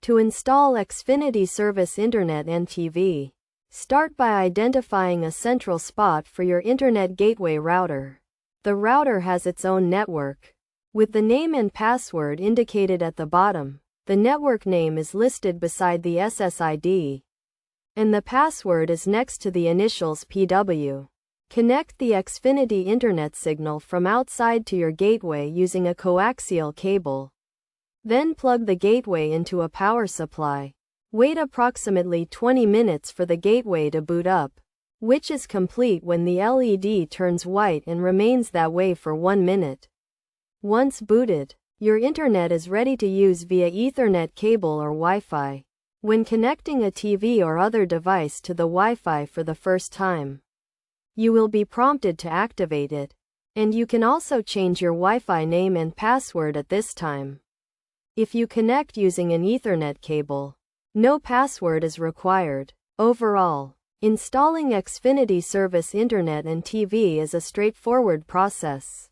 To install Xfinity service internet and TV, start by identifying a central spot for your internet gateway router. The router has its own network, with the name and password indicated at the bottom. The network name is listed beside the SSID, and the password is next to the initials PW. Connect the Xfinity internet signal from outside to your gateway using a coaxial cable. Then plug the gateway into a power supply. Wait approximately 20 minutes for the gateway to boot up, which is complete when the LED turns white and remains that way for 1 minute. Once booted, your internet is ready to use via Ethernet cable or Wi-Fi. When connecting a TV or other device to the Wi-Fi for the first time, you will be prompted to activate it, and you can also change your Wi-Fi name and password at this time. If you connect using an Ethernet cable, no password is required. Overall, installing Xfinity service internet and TV is a straightforward process.